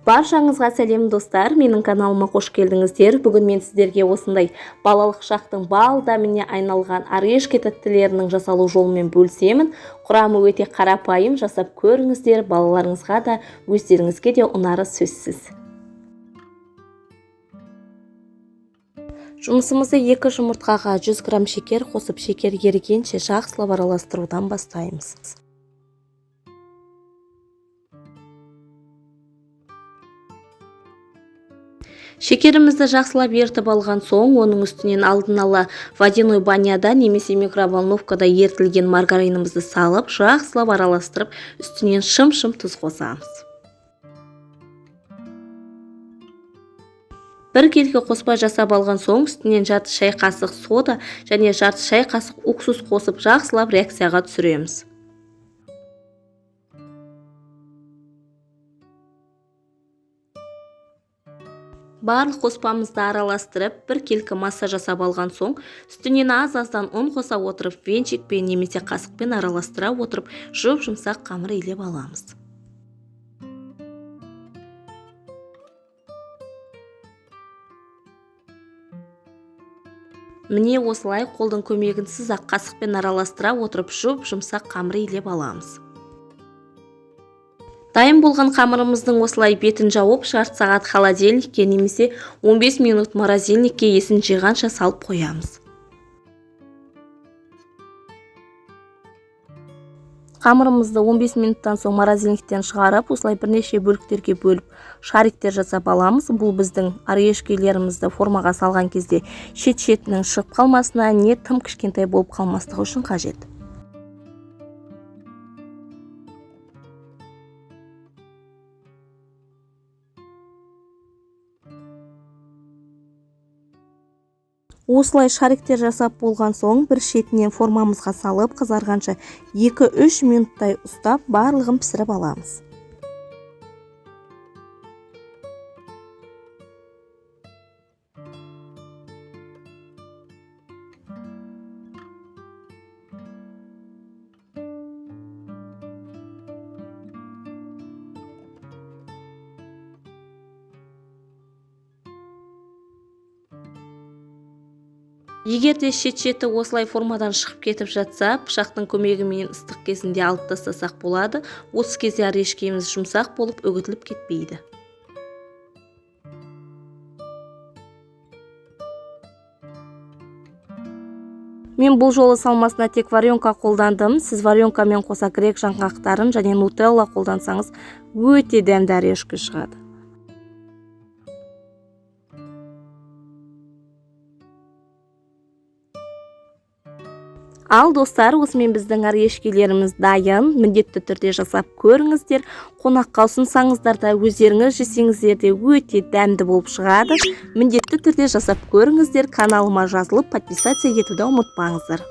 Баршаңызға сәлем достар, менің каналыма қош келдіңіздер. Бүгін мен сіздерге осындай балалық шақтың бал дәміне айналған орешки тәттілерінің жасалу жолымен бөлісемін. Құрамы өте қарапайым, жасап көріңіздер, балаларыңызға да өздеріңізге де ұнары сөзсіз. Жұмысымызды 2 жұмыртқаға 100 грамм шекер қосып, шекер ерігенше жақсылап араластырудан бастаймыз. Шекерімізді жақсылап ертіп алған соң, оның үстінен алдын ала водяной баняда немесе микроволновкада ертілген маргаринімізді салып, жақсылап араластырып, үстінен шым-шым тұз қосамыз. Бір келкі қоспа жасап алған соң, үстінен жарты шай қасық сода және жарты шай қасық уксус қосып, жақсылап реакцияға түсіреміз. Барлық қоспамызды араластырып, бір келкі масса жасап алған соң, үстінен аз-аздан ұн қоса отырып, венчикпен немесе қасықпен араластыра отырып, жұп-жұмсақ қамыр илеп аламыз. Міне осылай қолдың көмегінсіз ақ қасықпен араластыра отырып, жұп-жұмсақ қамыр илеп аламыз. Дайын болған қамырымыздың осылай бетін жауып, жарты сағат холодильникке немесе 15 минут морозильникке есін жиғанша салып қоямыз. Қамырымызды 15 минуттан соң морозильниктен шығарып, осылай бірнеше бөліктерге бөліп, шариктер жасап аламыз. Бұл біздің орешкилерімізді формаға салған кезде шет-шетінің шығып қалмасына, не тым кішкентай болып қалмастығы үшін қажет. Осылай шариктер жасап болған соң, бір шетінен формамызға салып, қызарғанша 2-3 минуттай ұстап, барлығын пісіріп аламыз. Егер де шет-шеті осылай формадан шығып кетіп жатса, пышақтың көмегімен ыстық кезінде алып тастасақ болады. Осы кезде орешкеміз жұмсақ болып, үгітіліп кетпейді. Мен бұл жолы салмасына тек варенка қолдандым. Сіз варенкамен қоса грек жаңғақтарын және нутелла қолдансаңыз, өте дәмді орешки шығады. Ал достар, осымен біздің орешкилеріміз дайын. Міндетті түрде жасап көріңіздер. Қонаққа ұсынсаңыздар да, өздеріңіз жесеңіздер де өте дәмді болып шығады. Міндетті түрде жасап көріңіздер. Каналыма жазылып, подписация етуді ұмытпаңыздар.